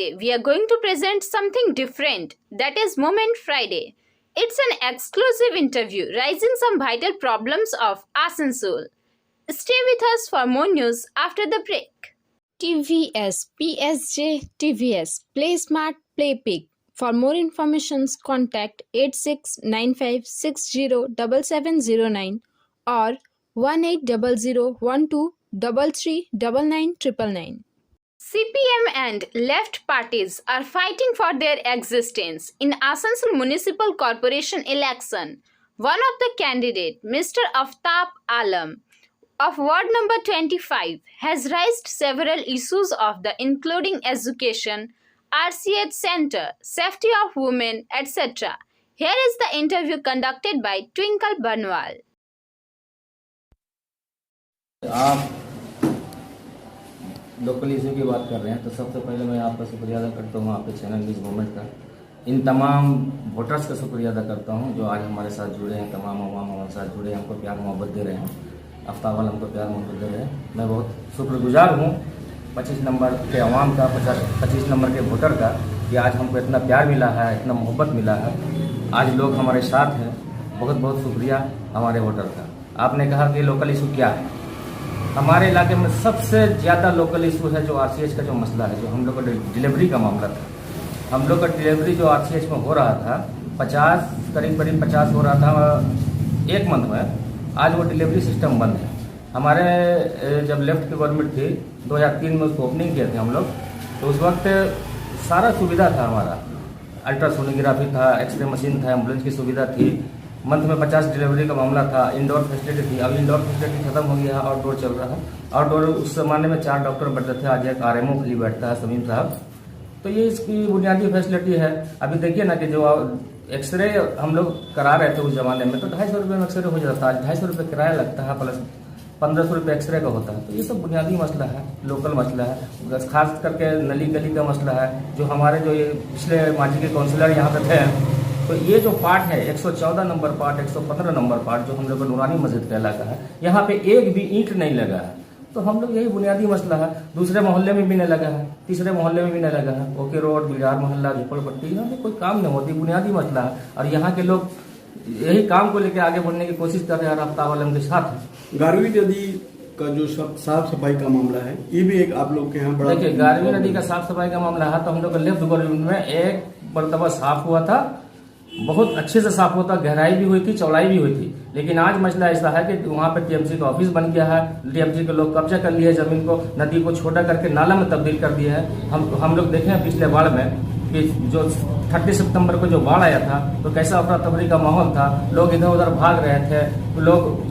Today we are going to present something different, that is Moment Friday. It's an exclusive interview raising some vital problems of Asansol. Stay with us for more news after the break. TVS PSJ TVS Play Smart Play Big. For more information contact 8695607709 or 180012339999. CPM and left parties are fighting for their existence in Asansol Municipal Corporation election. One of the candidates, Mr. Aftab Alam, of Ward number 25, has raised several issues of the including education, RCH center, safety of women, etc. Here is the interview conducted by Twinkle Banwal. आप local issue की बात कर रहे हैं तो सबसे पहले मैं आपका शुक्रिया अदा करता हूँ आपके चैनल न्यूज़ मूवमेंट का। इन तमाम वोटर्स का शुक्रिया अदा करता हूँ जो आज हमारे साथ जुड़े हैं, तमाम अवाम हमारे साथ जुड़े हैं, हमको प्यार मोहब्बत दे रहे हैं। आफ्ताब वाला हमको प्यार मोहब्बत दे रहे हैं। मैं बहुत शुक्रगुजार हूँ 25 नंबर के अवाम का, 25 नंबर के वोटर का कि आज हमको इतना प्यार मिला है, इतना मोहब्बत मिला है। आज लोग हमारे साथ हैं। बहुत बहुत शुक्रिया हमारे वोटर का। आपने कहा कि लोकल इशू क्या है। हमारे इलाके में सबसे ज़्यादा लोकल इशू है जो आरसीएच का जो मसला है, जो हम लोग का डिलीवरी का मामला था। हम लोग का डिलीवरी जो आरसीएच में हो रहा था 50 करीब 50 हो रहा था एक मंथ में। आज वो डिलीवरी सिस्टम बंद है। हमारे जब लेफ्ट की गवर्नमेंट थी 2003 में उसको ओपनिंग किए थे हम लोग, तो उस वक्त सारा सुविधा था हमारा। अल्ट्रासोनोग्राफी था, एक्सरे मशीन था, एम्बुलेंस की सुविधा थी। मंथ में 50 डिलीवरी का मामला था। इंडोर फैसिलिटी थी। अब इंडोर फैसिलिटी खत्म हो गया है, आउटडोर चल रहा है। आउटडोर उस जमाने में 4 डॉक्टर बैठते थे, आज एक आरएमओ खाली बैठता है, समीम साहब। तो ये इसकी बुनियादी फैसिलिटी है। अभी देखिए ना कि जो एक्सरे हम लोग करा रहे थे उस जमाने में तो 250 रुपये में एक्सरे हो जाता था। आज 250 रुपये किराया लगता है, प्लस 1500 रुपये एक्सरे का होता है। तो ये सब बुनियादी मसला है, लोकल मसला है। खास करके नली गली का मसला है। जो हमारे जो ये पिछले माजी के काउंसिलर यहाँ पे थे, तो ये जो पार्ट है 114 नंबर पार्ट, 115 नंबर पार्ट जो हम लोग नूरानी मस्जिद का इलाका है, यहाँ पे एक भी ईंट नहीं लगा है। तो हम लोग यही बुनियादी मसला है। दूसरे मोहल्ले में भी नहीं लगा है, तीसरे मोहल्ले में भी नहीं लगा है। ओके रोड, बिजार मोहल्ला, झोपड़पट्टी, यहाँ पे कोई काम नहीं होती, बुनियादी मसला है। और यहाँ के लोग यही काम को लेकर आगे बढ़ने की कोशिश कर रहे हैं। आफ्ताब आलम के साथ गारवी नदी का जो साफ सफाई का मामला है, ये भी एक आप लोग के यहाँ बड़ा। देखिए, गारवी नदी का साफ सफाई का मामला है तो हम लोग का लेफ्ट गवर्नमेंट में एक मरतबा साफ हुआ था, बहुत अच्छे से साफ होता, गहराई भी हुई थी, चौड़ाई भी हुई थी। लेकिन आज मसला ऐसा है कि वहाँ पे टीएमसी का ऑफिस बन गया है। टीएमसी के लोग कब्जा कर लिए जमीन को, नदी को छोटा करके नाला में तब्दील कर दिया है। हम लोग देखे हैं पिछले बाढ़ में कि जो 30 सितंबर को जो बाढ़ आया था तो कैसा अफरा तफरी का माहौल था। लोग इधर उधर भाग रहे थे, लोग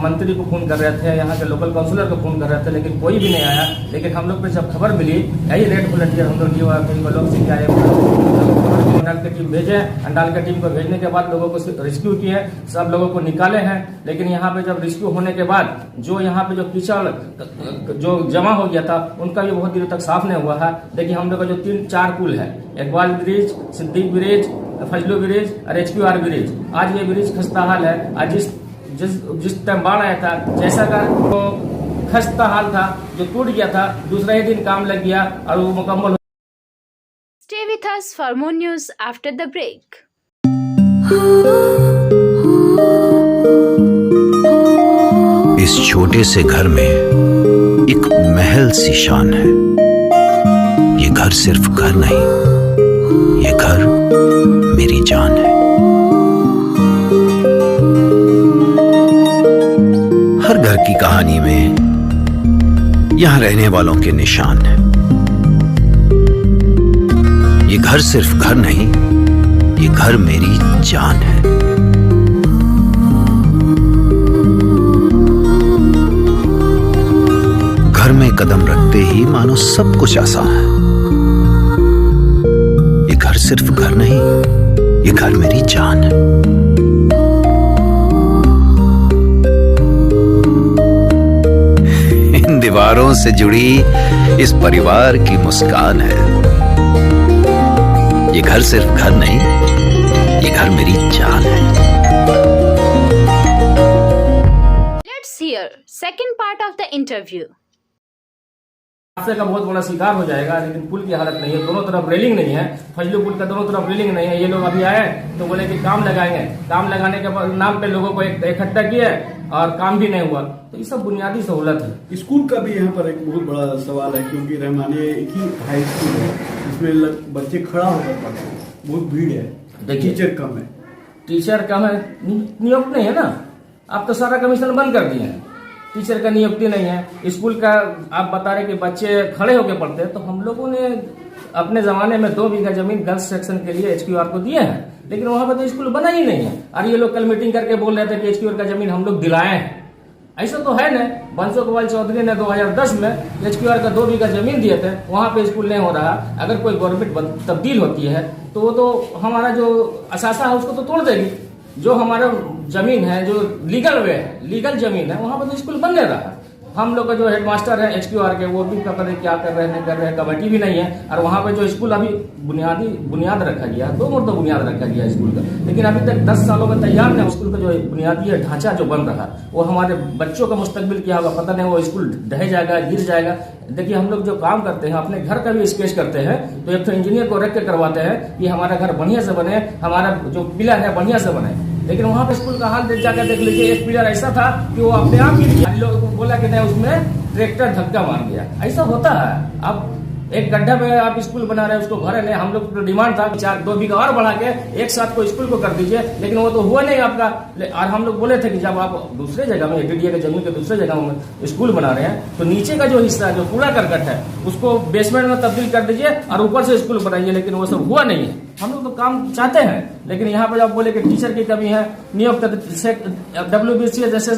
मंत्री को फोन कर रहे थे, यहाँ के लोकल काउंसिलर को फोन कर रहे थे, लेकिन कोई भी नहीं आया। लेकिन हम लोग पे जब खबर मिली, यही रेड वॉलंटियर हम लोग लोग से क्या अंडाल की टीम भेजे। अंडाल की टीम को भेजने के बाद लोगों को रेस्क्यू किए, सब लोगों को निकाले हैं। लेकिन यहाँ पे जब रेस्क्यू होने के बाद जो यहाँ पे जो कीचड़ जो जमा हो गया था उनका भी बहुत देर तक साफ नहीं हुआ है। देखिए, हम लोग का जो 3-4 पुल है, Iqbal bridge, Siddique bridge, Fazlu bridge और HQR ब्रिज, आज ये ब्रिज खस्ता हाल है। आज जिस टाइम बाढ़ आया था जैसा का वो खस्ता हाल था, जो टूट गया था, दूसरा ही दिन काम लग गया और वो मुकम्मल। Stay with us for more news after the break. इस छोटे से घर में एक महल सी शान है। ये घर सिर्फ घर नहीं, ये घर मेरी जान है। हर घर की कहानी में यहां रहने वालों के निशान है। ये घर सिर्फ घर नहीं, ये घर मेरी जान है। घर में कदम रखते ही मानो सब कुछ आसान है। ये घर सिर्फ घर नहीं, ये घर मेरी जान है। इन दीवारों से जुड़ी इस परिवार की मुस्कान है। ये घर सिर्फ घर नहीं, ये घर मेरी जान है। Let's hear second part of the interview. हादसे का बहुत बड़ा शिकार हो जाएगा। लेकिन पुल की हालत नहीं है, दोनों तरफ रेलिंग नहीं है, फजलू पुल का दोनों तरफ रेलिंग नहीं है। ये लोग अभी आए तो बोले कि काम लगाएंगे, काम लगाने के नाम पे लोगों को इकट्ठा किए और काम भी नहीं हुआ। तो ये सब बुनियादी सहूलत है। स्कूल का भी यहाँ पर एक बहुत बड़ा सवाल है, क्योंकि रहमानिया एक ही हाई स्कूल है, इसमें बच्चे खड़ा होकर पढ़ते हैं, बहुत भीड़ है, टीचर कम है। टीचर कम है, नियुक्त नहीं है ना। आप तो सारा कमीशन बंद कर दिए हैं, टीचर का नियुक्ति नहीं है। स्कूल का आप बता रहे कि बच्चे खड़े होकर पढ़ते हैं, तो हम लोगों ने अपने जमाने में 2 बीघा जमीन गर्ल्स सेक्शन के लिए HQR को दिए हैं, लेकिन वहां पर तो स्कूल बना ही नहीं है। और ये लोग कल मीटिंग करके बोल रहे थे कि HQR का जमीन हम लोग दिलाए हैं। ऐसा तो है ना। बंसो गोपाल चौधरी ने 2010 में HQR का 2 बीघा जमीन दिए थे, वहां पे स्कूल नहीं हो रहा। अगर कोई गवर्नमेंट तब्दील होती है तो वो तो हमारा जो असासा है उसको तो तोड़ देगी। जो हमारा जमीन है, जो लीगल वे है, लीगल जमीन है, वहां पर तो स्कूल बन नहीं रहा। हम लोग का जो हेडमास्टर है HQR के, वो भी पता नहीं क्या कर रहे हैं, नहीं कर रहे हैं, कमेटी भी नहीं है। और वहां पे जो स्कूल अभी बुनियाद रखा गया, 2 मुर्दा बुनियाद रखा गया स्कूल का, लेकिन अभी तक 10 सालों में तैयार नहीं। स्कूल का जो बुनियादी ढांचा जो बन रहा, वो हमारे बच्चों का मुस्तकबिल क्या होगा पता नहीं। वो स्कूल ढह जाएगा, गिर जाएगा। देखिए, हम लोग जो काम करते हैं, अपने घर का भी स्केच करते हैं, तो एक तो इंजीनियर को रख के करवाते हैं कि हमारा घर बढ़िया से बने, हमारा जो पिलर है बढ़िया से बने। लेकिन वहां पे स्कूल का हाल जाकर देख लीजिए, एक पिलर ऐसा था कि वो अपने आप ही लोगों को बोला कि नहीं, उसमें ट्रैक्टर धक्का मार दिया। ऐसा होता है। अब एक गड्ढा में आप स्कूल बना रहे हैं, उसको भरे नहीं। हम लोग तो डिमांड था 2 बीघा और बढ़ा के एक साथ को स्कूल को कर दीजिए, लेकिन वो तो हुआ नहीं आपका। और हम लोग बोले थे कि जब आप दूसरे जगह में DDA के जमीन के दूसरे जगह में स्कूल बना रहे हैं, तो नीचे का जो हिस्सा जो कूड़ा करकट है उसको बेसमेंट में तब्दील कर दीजिए और ऊपर से स्कूल बनाइए। लेकिन वो सब हुआ नहीं है। हम लोग तो काम चाहते हैं, लेकिन यहाँ पे आप बोले कि टीचर की कमी है, नियुक्त WBCS जैसे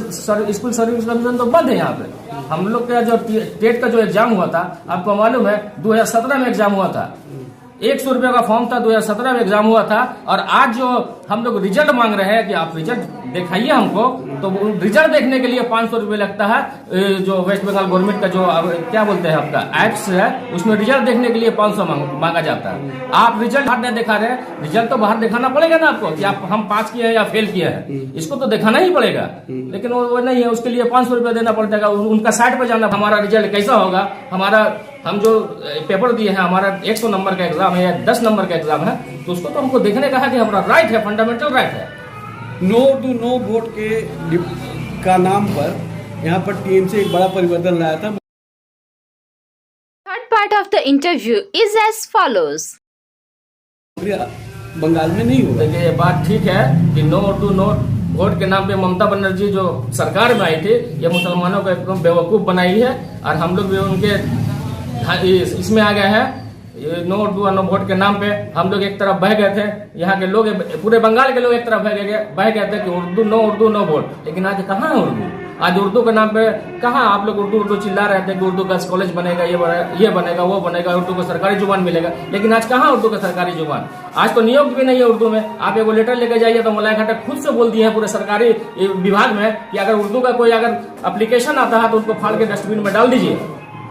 स्कूल सर्विस कमीशन तो बंद है यहाँ पे। हम लोग का जो टेट का जो एग्जाम हुआ था, आपको मालूम है 2017 में एग्जाम हुआ था। 100 रुपये का फॉर्म था, 2017 में एग्जाम हुआ था। और आज जो हम लोग रिजल्ट मांग रहे हैं कि आप रिजल्ट दिखाइए हमको, तो रिजल्ट देखने के लिए 500 रुपये लगता है। जो वेस्ट बंगाल गवर्नमेंट का जो क्या बोलते हैं आपका एक्ट्स है, उसमें रिजल्ट देखने के लिए 500 मांगा जाता है। आप रिजल्ट बाहर नहीं दिखा रहे, रिजल्ट तो बाहर दिखाना पड़ेगा ना आपको कि आप हम पास किए हैं या फेल किए हैं, इसको तो दिखाना ही पड़ेगा। लेकिन वो नहीं है, उसके लिए 500 रुपये देना पड़ेगा। उनका साइट पर जाना, हमारा रिजल्ट कैसा होगा, हम जो पेपर दिए हैं, हमारा 100 नंबर का एग्जाम है या 10 नंबर का एग्जाम है, तो उसको तो हमको देखने का है कि हमारा राइट है, फंडामेंटल राइट है। नो टू नो वोट का नाम पर यहाँ पर TMC एक बड़ा परिवर्तन लाया था। Third part of the interview is as follows. Bengal में नहीं होगा। देखिए, ये बात ठीक है कि नो टू नो वोट के नाम पे ममता बनर्जी जो सरकार में आई थी, ये मुसलमानों को एकदम बेवकूफ बनाई है। और हम लोग भी उनके इसमें आ गए हैं। नो टू नो वोट के नाम पे हम लोग एक तरफ बह गए थे। यहाँ के लोग, पूरे बंगाल के लोग एक तरफ बह गए थे कि उर्दू नो वोट। लेकिन आज कहाँ है उर्दू? आज उर्दू के नाम पे कहाँ आप लोग उर्दू चिल्ला रहे थे कि उर्दू का कॉलेज बनेगा, ये बनेगा, वो बनेगा, उर्दू को सरकारी जुबान मिलेगा। लेकिन आज कहाँ उर्दू का सरकारी जुबान? आज तो नियुक्त भी नहीं है उर्दू में। आप एगो लेटर लेके जाइए तो मौलाना खट्टर खुद से बोल दिए हैं पूरे सरकारी विभाग में कि अगर उर्दू का कोई अगर एप्लीकेशन आता है तो उसको फाड़ के डस्टबिन में डाल दीजिए।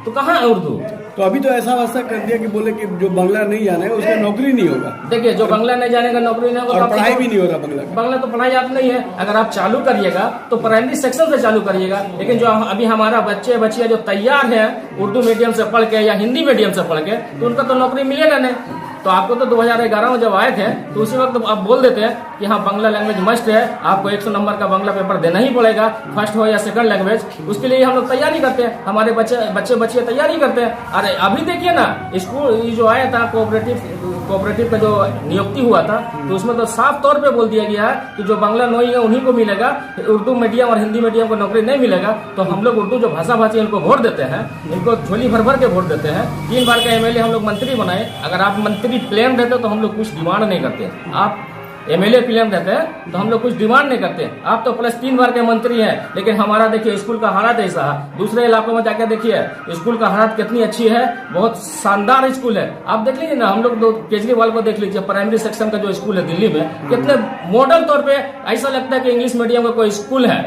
तो कहाँ है उर्दू? तो अभी तो ऐसा अवस्था कर दिया कि बोले कि जो बंगला नहीं जाना है उसका नौकरी नहीं होगा। देखिए, जो बंगला नहीं जाने का नौकरी नहीं होगा, और पढ़ाई भी नहीं हो रहा बंगला तो पढ़ाई आप नहीं है। अगर आप चालू करिएगा तो प्राइमरी सेक्शन से चालू करिएगा। लेकिन जो अभी हमारा बच्चे बच्चियां जो तैयार है उर्दू मीडियम से पढ़ के या हिंदी मीडियम से पढ़ के, तो उनका तो नौकरी मिलेगा नहीं। तो आपको तो 2011 में जब आए थे तो उसी वक्त आप बोल देते हैं कि हाँ बांग्ला लैंग्वेज मस्ट है, आपको 100 नंबर का बांग्ला पेपर देना ही पड़ेगा, फर्स्ट हो या सेकंड लैंग्वेज। उसके लिए हम लोग तैयारी करते हैं, हमारे बच्चे तैयारी करते हैं। अरे अभी देखिए ना, स्कूल जो आया था कोऑपरेटिव का जो नियुक्ति हुआ था, तो उसमें तो साफ तौर पे बोल दिया गया है कि जो बांग्ला नहीं है उन्हीं को मिलेगा, उर्दू मीडियम और हिंदी मीडियम को नौकरी नहीं मिलेगा। तो हम लोग उर्दू जो भाषी इनको वोट देते हैं, इनको झोली भर के वोट देते हैं। 3 बार का MLA हम लोग मंत्री बनाए। अगर आप मंत्री प्लेन रहते तो हम लोग कुछ डिमांड नहीं करते। आप MLA प्लेन रहते हैं तो हम लोग कुछ डिमांड नहीं करते। आप तो प्लस 3 बार के मंत्री हैं। लेकिन हमारा देखिए स्कूल का हालत ऐसा है। दूसरे इलाकों में जाकर देखिए स्कूल का हालत कितनी अच्छी है, बहुत शानदार स्कूल है। आप देख लीजिए ना, हम लोग तो केजरीवाल को देख लीजिए, प्राइमरी सेक्शन का जो स्कूल है दिल्ली में, कितने मॉडल तौर पे ऐसा लगता है कि इंग्लिश मीडियम का कोई स्कूल है।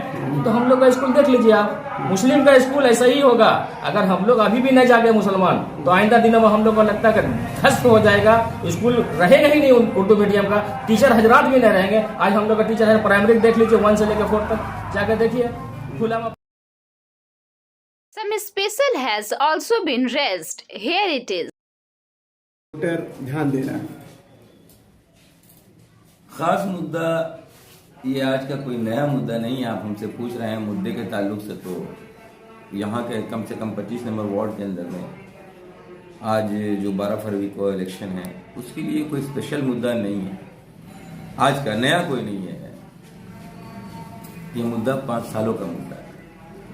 तो हम लोग का स्कूल देख लीजिए आप, मुस्लिम का स्कूल ऐसा ही होगा। अगर हम लोग अभी भी नहीं जागे मुसलमान, तो आइंदा दिनों में हम लोग को लगता है कि ध्वस्त हो जाएगा, स्कूल रहेगा ही नहीं उर्दू मीडियम का, टीचर हजरात भी नहीं रहेंगे। आज हम लोग का टीचर है प्राइमरी देख लीजिए 1 से लेकर 4 तक जाकर देखिए खुला Some special has also been raised. Here it is. ध्यान दे रहा है। खास मुद्दा ये आज का कोई नया मुद्दा नहीं है। आप हमसे पूछ रहे हैं मुद्दे के ताल्लुक से, तो यहाँ के कम से कम 25 नंबर वार्ड के अंदर में आज जो 12 फरवरी को इलेक्शन है उसके लिए कोई स्पेशल मुद्दा नहीं है। आज का नया कोई नहीं है। ये मुद्दा 5 सालों का मुद्दा है।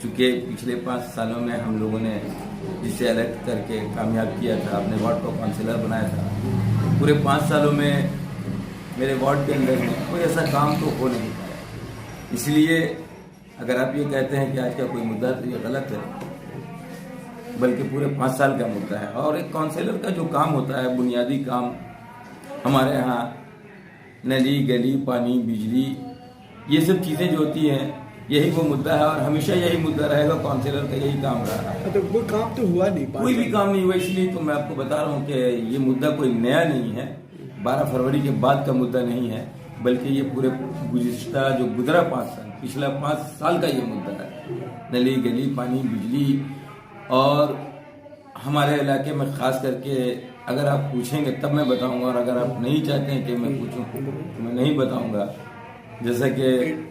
चूँकि पिछले 5 सालों में हम लोगों ने जिसे इलेक्ट करके कामयाब किया था, अपने वार्ड को काउंसिलर बनाया था, पूरे 5 सालों में मेरे वार्ड के अंदर में कोई ऐसा काम तो हो नहीं पाया। इसलिए अगर आप ये कहते हैं कि आज का कोई मुद्दा, तो ये गलत है, बल्कि पूरे 5 साल का मुद्दा है। और एक काउंसिलर का जो काम होता है, बुनियादी काम हमारे यहाँ नली, गली, पानी, बिजली, ये सब चीज़ें जो होती हैं, यही वो मुद्दा है और हमेशा यही मुद्दा रहेगा। काउंसिलर का यही काम रहा है। तो कोई काम तो हुआ नहीं, कोई भी काम नहीं हुआ। इसलिए तो मैं आपको बता रहा हूँ कि ये मुद्दा कोई नया नहीं है, 12 फरवरी के बाद का मुद्दा नहीं है, बल्कि ये पूरे गुज़िश्ता जो गुजरा 5 साल, पिछला 5 साल का ये मुद्दा है। नली, गली, पानी, बिजली। और हमारे इलाके में ख़ास करके अगर आप पूछेंगे तब मैं बताऊंगा, और अगर आप नहीं चाहते हैं कि मैं पूछूं तो मैं नहीं बताऊंगा। जैसे कि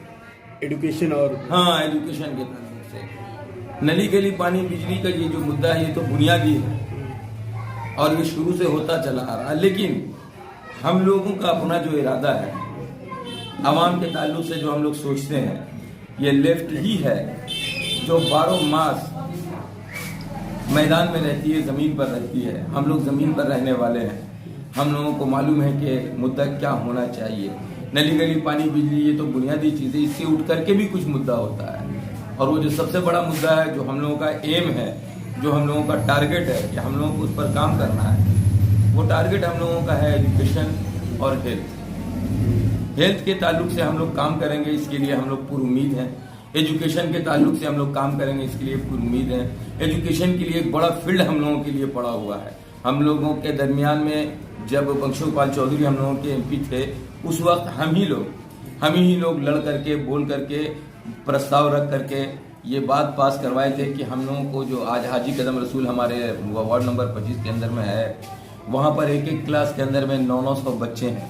एजुकेशन और हाँ, एजुकेशन के ताल्लुक से नली, गली, पानी, बिजली का ये जो मुद्दा है, ये तो बुनियादी है और ये शुरू से होता चला आ रहा है। लेकिन हम लोगों का अपना जो इरादा है, आवाम के ताल्लुक से जो हम लोग सोचते हैं, ये लेफ्ट ही है जो 12 मास मैदान में रहती है, ज़मीन पर रहती है। हम लोग ज़मीन पर रहने वाले हैं। हम लोगों को मालूम है कि मुद्दा क्या होना चाहिए। नली, गली, पानी, बिजली, ये तो बुनियादी चीज़ें, इससे उठ करके भी कुछ मुद्दा होता है। और वो जो सबसे बड़ा मुद्दा है, जो हम लोगों का एम है, जो हम लोगों का टारगेट है कि हम लोगों को उस पर काम करना है, वो टारगेट हम लोगों का है एजुकेशन और हेल्थ। हेल्थ के ताल्लुक से हम लोग काम करेंगे, इसके लिए हम लोग पूरी उम्मीद है। एजुकेशन के ताल्लुक से हम लोग काम करेंगे, इसके लिए पूरी उम्मीद है। एजुकेशन के लिए एक बड़ा फील्ड हम लोगों के लिए पड़ा हुआ है। हम लोगों के दरमियान में जब बंशोपाल चौधरी हम लोगों के एमपी थे, उस वक्त हम ही लोग लड़ करके, बोल करके, प्रस्ताव रख करके ये बात पास करवाए थे कि हम लोगों को जो आज हाजी कदम रसूल हमारे वार्ड नंबर 25 के अंदर में है, वहाँ पर एक क्लास के अंदर में 900 बच्चे हैं,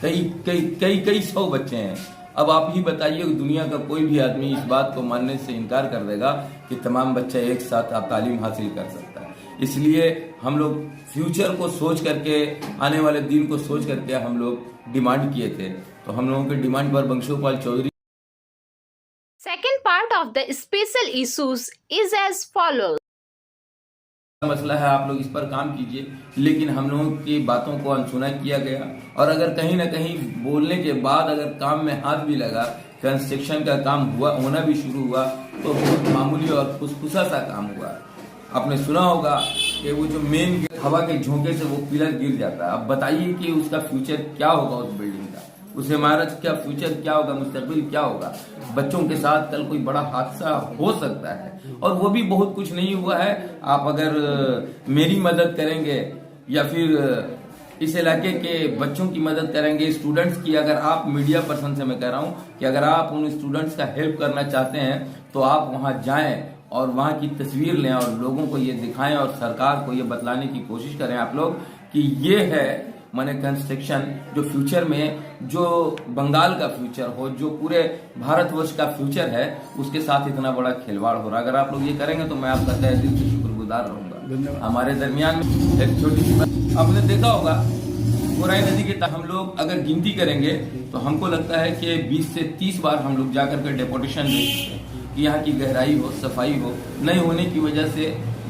कई 100 बच्चे हैं। अब आप ही बताइए, दुनिया का कोई भी आदमी इस बात को मानने से इनकार कर देगा कि तमाम बच्चे एक साथ आप तालीम हासिल कर सकता है। इसलिए हम लोग फ्यूचर को सोच करके, आने वाले दिन को सोच करके हम लोग डिमांड किए थे। तो हम लोगों के डिमांड पर बंशोपाल Chaudhary Second part of the special issues is as follows. मसला है, आप लोग इस पर काम कीजिए। लेकिन हम लोगों की बातों को अनसुना किया गया, और अगर कहीं ना कहीं बोलने के बाद अगर काम में हाथ भी लगा, कंस्ट्रक्शन का काम होना भी शुरू हुआ, तो बहुत मामूली और खुसखुसा सा काम हुआ। आपने सुना होगा कि वो जो मेन हवा के झोंके से वो पिलर गिर जाता है। अब बताइए कि उसका फ्यूचर क्या होगा, उस बिल्डिंग का, उस इमारत का फ्यूचर क्या होगा, मुस्तकबिल क्या होगा। बच्चों के साथ कल कोई बड़ा हादसा हो सकता है, और वो भी बहुत कुछ नहीं हुआ है। आप अगर मेरी मदद करेंगे या फिर इस इलाके के बच्चों की मदद करेंगे, स्टूडेंट्स की, अगर आप मीडिया पर्सन से मैं कह रहा हूँ कि अगर आप उन स्टूडेंट्स का हेल्प करना चाहते हैं, तो आप वहाँ जाएं और वहाँ की तस्वीर लें और लोगों को ये दिखाएं और सरकार को ये बतलाने की कोशिश करें आप लोग कि ये है माने कंस्ट्रक्शन, जो फ्यूचर में जो बंगाल का फ्यूचर हो, जो पूरे भारतवर्ष का फ्यूचर है, उसके साथ इतना बड़ा खिलवाड़ हो रहा है। अगर आप लोग ये करेंगे तो मैं आपका तहे दिल से शुक्रगुजार रहूंगा। हमारे दरमियान में एक छोटी सी बात आपने देखा होगा, कोराई नदी के हम लोग अगर गिनती करेंगे तो हमको लगता है कि 20 से 30 बार हम लोग जाकर के डेपुटेशन दे चुके हैं कि यहाँ की गहराई हो, सफाई हो। नहीं होने की वजह से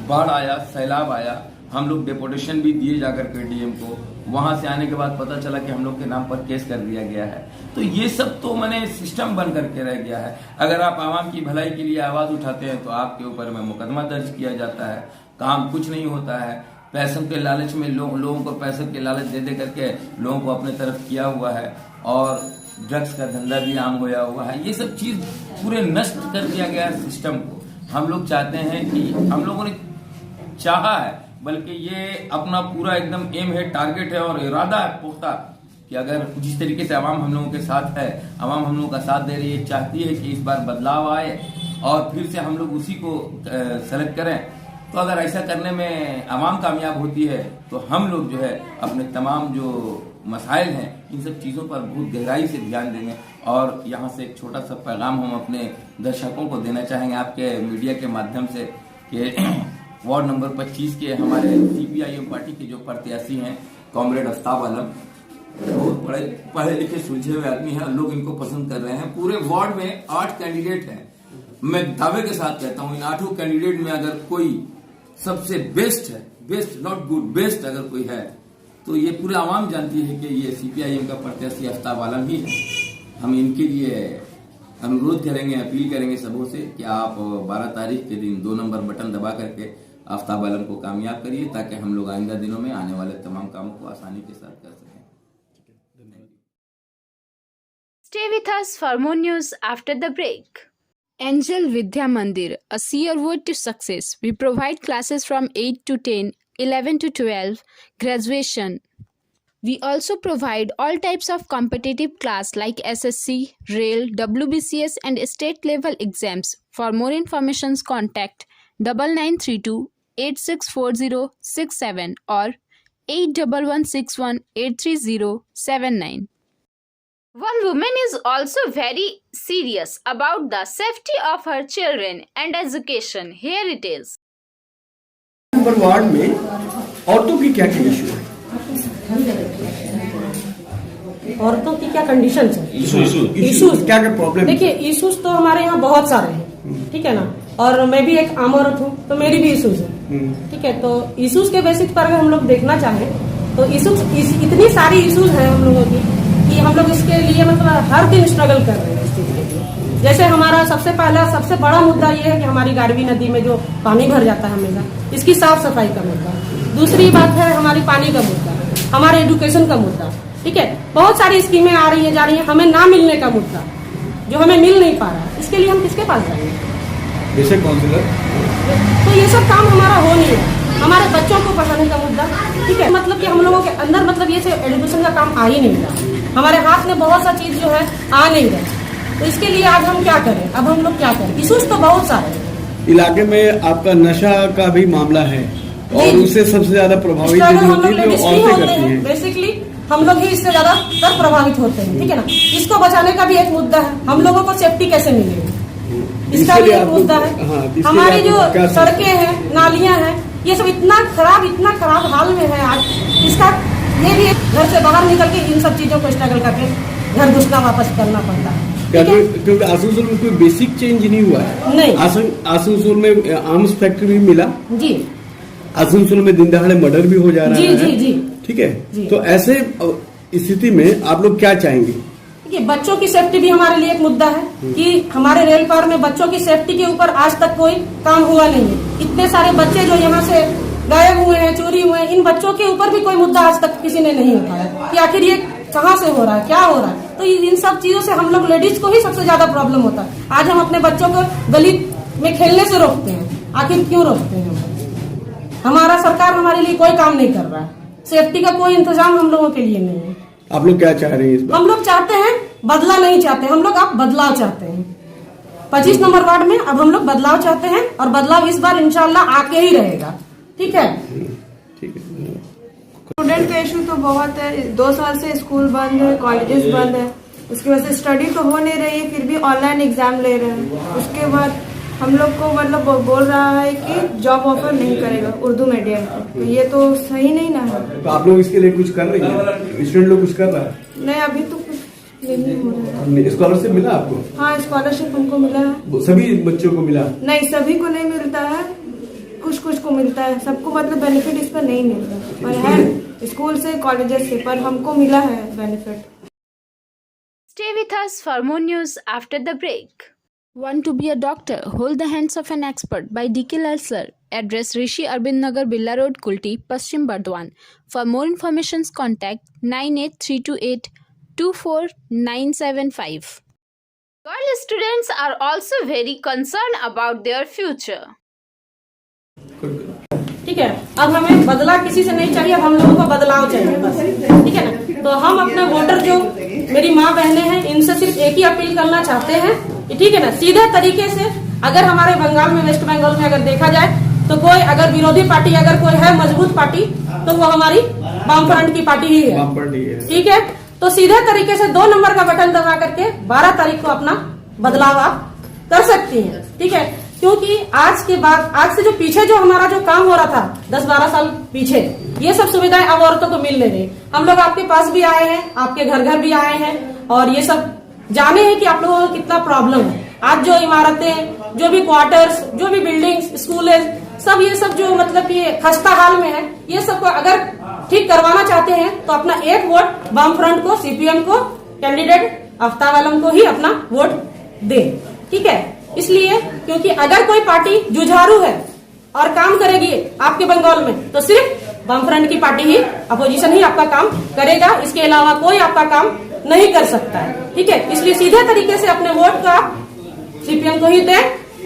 बाढ़ आया, सैलाब आया, हम लोग डेपुटेशन भी दिए जाकर के डीएम को। वहां से आने के बाद पता चला कि हम लोग के नाम पर केस कर दिया गया है। तो ये सब तो मैंने सिस्टम बन करके रह गया है। अगर आप आवाम की भलाई के लिए आवाज उठाते हैं तो आपके ऊपर में मुकदमा दर्ज किया जाता है, काम कुछ नहीं होता है। पैसों के लालच में लोगों को पैसों के लालच दे करके लोगों को अपने तरफ किया हुआ है, और ड्रग्स का धंधा भी आम होया हुआ है। ये सब चीज पूरे नष्ट कर दिया गया है सिस्टम को। हम लोग चाहते हैं कि हम लोगों ने चाहा है, बल्कि ये अपना पूरा एकदम एम है, टारगेट है और इरादा है पुख्ता कि अगर जिस तरीके से आवाम हम लोगों के साथ है, आवाम हम लोगों का साथ दे रही है, चाहती है कि इस बार बदलाव आए और फिर से हम लोग उसी को सेलेक्ट करें। तो अगर ऐसा करने में आवाम कामयाब होती है तो हम लोग जो है अपने तमाम जो मसाइल हैं इन सब चीज़ों पर बहुत गहराई से ध्यान देंगे। और यहाँ से एक छोटा सा पैगाम हम अपने दर्शकों को देना चाहेंगे आपके मीडिया के माध्यम से कि वार्ड नंबर 25 के हमारे CPIM पार्टी के जो प्रत्याशी हैं कॉमरेड आफ्ताब आलम, बहुत बड़े पढ़े लिखे सुलझे हुए आदमी हैं, लोग इनको पसंद कर रहे हैं। पूरे वार्ड में 8 कैंडिडेट हैं। मैं दावे के साथ कहता हूं इन 8 कैंडिडेट में अगर कोई सबसे बेस्ट है, बेस्ट नॉट गुड, बेस्ट अगर कोई है तो ये पूरे आवाम जानती है कि ये CPIM का प्रत्याशी आफ्ताब आलम ही है। हम इनके लिए अनुरोध करेंगे, अपील करेंगे सबों से कि आप 12 तारीख के दिन 2 नंबर बटन दबा करके आफ्ताब आलम को कामयाब करिए ताकि हम लोग आइंदा दिनों में आने वाले तमाम कामों को आसानी के साथ कर सकें। Stay with us for more news after the break. Angel Vidya Mandir, a seer road to success. We provide classes from 8 to 10, 11 to 12, graduation. We also provide all types of competitive class like SSC, Rail, WBCS and state level exams. For more information, contact 9932 864067 or 8161183079. One woman is also very serious about the safety of her children and education. Here it is. Number ward में औरतों की क्या issue है? औरतों की क्या condition है? Issues क्या क्या प्रॉब्लम? देखिए इशूज तो हमारे यहाँ बहुत सारे हैं, ठीक है ना। और मैं भी एक आम औरत हूँ तो मेरी भी इशूज है, ठीक है। तो इशूज के बेसिस पर अगर हम लोग देखना चाहें तो इशूज इतनी सारी इशूज हैं हम लोगों की कि हम लोग इसके लिए मतलब हर दिन स्ट्रगल कर रहे हैं इस चीज के लिए। जैसे हमारा सबसे बड़ा मुद्दा ये है कि हमारी गारवी नदी में जो पानी भर जाता है हमेशा, इसकी साफ सफाई का मुद्दा। दूसरी बात है हमारी पानी का मुद्दा, हमारे एजुकेशन का मुद्दा, ठीक है। बहुत सारी स्कीमें आ रही है जा रही है, हमें ना मिलने का मुद्दा जो हमें मिल नहीं पा रहा है, इसके लिए हम किसके पास जाएंगे? जैसे काउंसलर। तो ये सब काम हमारा हो नहीं है। हमारे बच्चों को पढ़ाने का मुद्दा, ठीक है, मतलब कि हम लोगों के अंदर मतलब ये एजुकेशन का काम आ ही नहीं रहा। हमारे हाथ में बहुत सा चीज जो है आ नहीं रहा। तो इसके लिए आज हम क्या करें? अब हम लोग क्या करें? इशूज तो बहुत सारे हैं। इलाके में आपका नशा का भी मामला है और उससे सबसे ज्यादा प्रभावित जो औरतें करती हैं। बेसिकली हम लोग ही इससे ज्यादा प्रभावित होते हैं, ठीक है ना। इसको बचाने का भी एक मुद्दा है, हम लोगों को सेफ्टी कैसे मिलेगी इसका भी एक मुद्दा है। हमारी जो सड़कें हैं, नालियां हैं, ये सब इतना खराब हाल में है आज। इसका ये भी घर से बाहर निकल के इन सब चीजों को स्ट्रगल करके घर घुसना वापस करना पड़ता है, क्योंकि आसनसोल में कोई बेसिक चेंज नहीं हुआ है। नहीं, आसनसोल में आर्म्स फैक्ट्री भी मिला जी, आसनसोल में दिन दहाड़े मर्डर भी हो जा रहा है। जी, ठीक है। तो ऐसे स्थिति में आप लोग क्या चाहेंगे? बच्चों की सेफ्टी भी हमारे लिए एक मुद्दा है कि हमारे रेल पार में बच्चों की सेफ्टी के ऊपर आज तक कोई काम हुआ नहीं है। इतने सारे बच्चे जो यहाँ से गायब हुए हैं, चोरी हुए हैं, इन बच्चों के ऊपर भी कोई मुद्दा आज तक किसी ने नहीं उठाया कि आखिर ये कहाँ से हो रहा है, क्या हो रहा है। तो इन सब चीजों से हम लोग लेडीज को ही सबसे ज्यादा प्रॉब्लम होता है। आज हम अपने बच्चों को गली में खेलने से रोकते हैं, आखिर क्यों रोकते हैं? हमारा सरकार हमारे लिए कोई काम नहीं कर रहा है, सेफ्टी का कोई इंतजाम हम लोगों के लिए नहीं है। आप लोग क्या चाह रहे हैं इस बार? हम लोग चाहते हैं बदला नहीं चाहते, हम लोग अब बदलाव चाहते हैं। 25 नंबर वार्ड में अब हम लोग बदलाव चाहते हैं और बदलाव इस बार इंशाल्लाह आके ही रहेगा, ठीक है। स्टूडेंट का इशू तो बहुत है। 2 साल से स्कूल बंद है, कॉलेजेस बंद है, उसकी वजह से स्टडी तो हो नहीं रही है, फिर भी ऑनलाइन एग्जाम ले रहे हैं। उसके बाद हम लोग को मतलब बोल रहा है कि जॉब ऑफर नहीं करेगा उर्दू मीडियम को, तो ये तो सही नहीं ना है। तो आप लोग इसके लिए कुछ कर रही हैं? स्टूडेंट लोग कुछ कर रहा है? नहीं, अभी तो कुछ नहीं हो रहा है। स्कॉलरशिप मिला आपको? हाँ, स्कॉलरशिप हमको मिला है। सभी बच्चों को मिला? नहीं, सभी को नहीं मिलता है, कुछ को मिलता है। सबको मतलब बेनिफिट इस पर नहीं मिलता, पर है स्कूल से, कॉलेजेस से, पर हमको मिला है benefit. Stay with us for more news after the break. Want to be a doctor? Hold the hands of an expert by D.K. Lal sir. Address Rishi Arvind Nagar, Billa Road, Kulti, Paschim Bardwan. For more information, contact 98328-24975. Girl students are also very concerned about their future. ठीक है, अब हमें बदला किसी से नहीं चाहिए, अब हम लोगों को बदलाव चाहिए बस, ठीक है ना। तो हम अपने वोटर जो मेरी माँ बहनें हैं इनसे सिर्फ एक ही अपील करना चाहते हैं, ठीक है ना, सीधे तरीके से अगर हमारे बंगाल में, वेस्ट बंगाल में अगर देखा जाए तो कोई अगर विरोधी पार्टी अगर कोई है मजबूत पार्टी तो वो हमारी वामफ्रंट की पार्टी ही है। ठीक है, तो सीधे तरीके से 2 नंबर का बटन दबा करके 12 तारीख को अपना बदलाव आप कर सकती हैं। ठीक है, क्योंकि आज के बाद, आज से जो पीछे जो हमारा जो काम हो रहा था 10-12 साल पीछे, ये सब सुविधाएं अब औरतों को मिल नहीं रही। हम लोग आपके पास भी आए हैं, आपके घर घर भी आए हैं और ये सब जाने हैं कि आप लोगों को कितना प्रॉब्लम है। आज जो इमारतें, जो भी क्वार्टर्स, जो भी बिल्डिंग्स, स्कूल, सब ये सब जो मतलब ये खस्ता हाल में है, ये सब को अगर ठीक करवाना चाहते हैं तो अपना एक वोट वामफ्रंट को, सीपीएम को, कैंडिडेट आफ्ताब आलम को ही अपना वोट दे। ठीक है, इसलिए क्योंकि अगर कोई पार्टी जुझारू है और काम करेगी आपके बंगाल में तो सिर्फ वामफ्रंट की पार्टी ही, अपोजिशन ही आपका काम करेगा, इसके अलावा कोई आपका काम नहीं कर सकता है। ठीक है, इसलिए सीधे तरीके से अपने वोट का सीपीएम को ही दे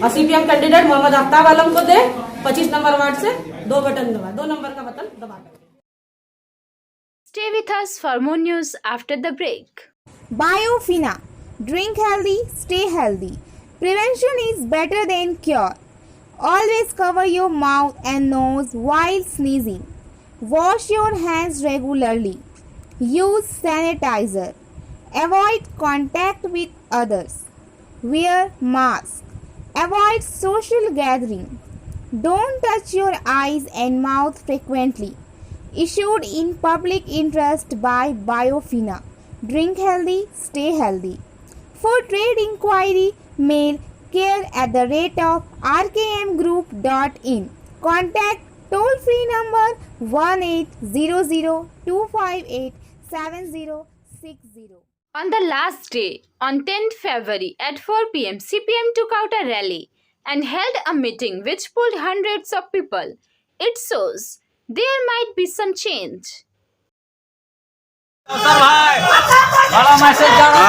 और सीपीएम कैंडिडेट मोहम्मद आफ्ताब आलम को दे। 25 नंबर वार्ड से 2 बटन दबा, 2 नंबर का बटन दबा कर। Stay with us for more news after the break. Biofina. Drink healthy, stay healthy. Prevention is better than cure. Always cover your mouth and nose while sneezing. Wash your hands regularly. Use sanitizer. Avoid contact with others. Wear mask. Avoid social gathering. Don't touch your eyes and mouth frequently. Issued in public interest by Biofina. Drink healthy, stay healthy. For trade inquiry, mail care@rkmgroup.in. Contact toll-free number 1800-258-7060. On the last day, on 10th February at 4 p.m., CPM took out a rally and held a meeting which pulled hundreds of people. It shows there might be some change. बड़ा message जा रहा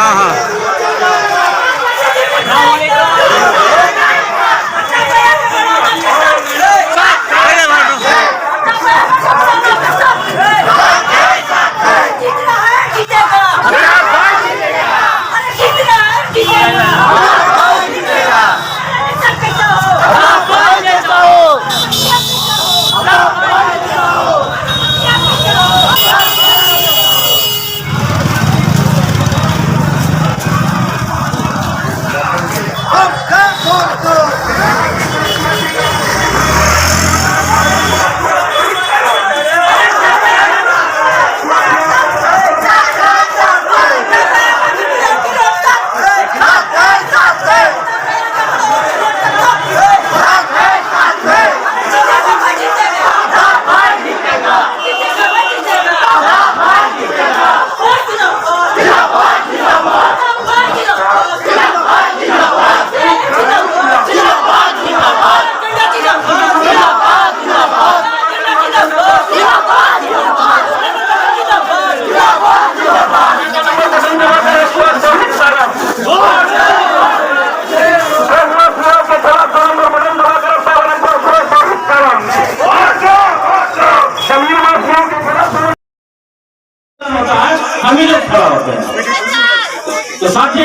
तो साथी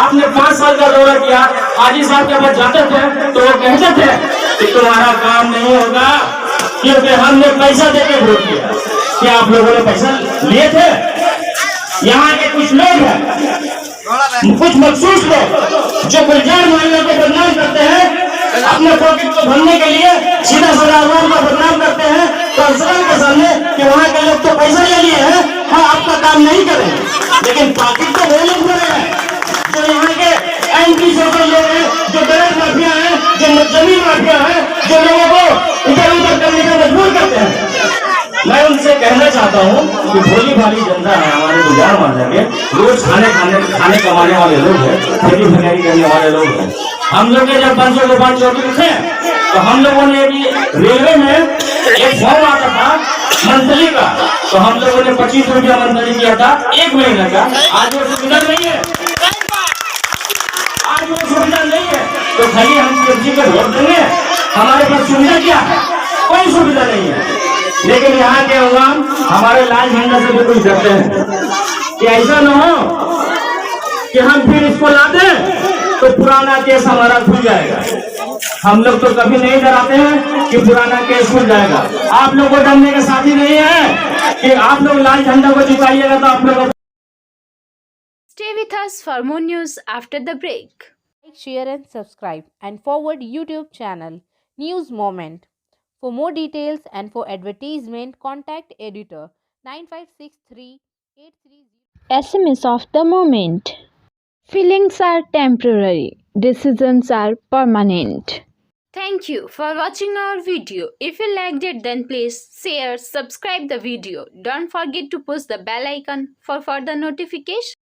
आपने 5 साल का दौरा किया, हाजी साहब के पास जाते थे तो वो कहते थे कि तुम्हारा काम नहीं होगा क्योंकि हमने पैसा देके वोट किया। क्या आप लोगों ने पैसा लिए थे? यहाँ के कुछ लोग हैं, कुछ मखसूस लोग जो गुलजार मोहल्ले को बदनाम करते हैं, अपने पॉकेट को भरने के लिए सीधा साधा आवाम को बदनाम करते हैं कांसुलेट के सामने कि वहाँ के लोग तो पैसा ले लिए हैं, हाँ आपका काम नहीं करेंगे। लेकिन पॉकेट तो वो लोग भरे हैं जो यहाँ के एंटी सोशल लोग हैं, जो गलत माफिया हैं, जो जमीन माफिया हैं, जो लोगों को इधर उधर करने का मजबूर करते हैं। मैं उनसे कहना चाहता हूँ कि भोली भाली जनता है हमारे गुलजार मोहल्ले के, रोज खाने कमाने वाले लोग हैं, खेती बगारी करने वाले लोग हैं। हम लोग के जब 500 गोपाल चौकी थे तो हम लोगों ने भी रेलवे में एक फॉर्म आता था मंथली का, तो हम लोगों ने 25 रुपया मंथली किया था 1 महीने का। आज वो सुविधा नहीं है, आज वो सुविधा नहीं है, तो खाली हम किसी को वोट देंगे, हमारे पास सुविधा क्या है? कोई सुविधा नहीं है। लेकिन यहाँ के अवाम हमारे लाल झंडा से भी कुछ डरते हैं कि ऐसा न हो कि हम फिर इसको ला दें तो पुराना केस हमारा खुल जाएगा। हम लोग तो कभी नहीं डराते हैं कि पुराना केस खुल जाएगा। आप लोग को डरने के साथी नहीं है कि आप लोग लाल झंडा को झुकाइएगा तो आप लोग। Stay with us for more news after the break. Like, share and subscribe and forward YouTube channel News Moment. For more details and for advertisement, contact editor 956383. SMS of the moment. Feelings are temporary, decisions are permanent. Thank you for watching our video. If you liked it, then please share, subscribe the video. Don't forget to push the bell icon for further notification.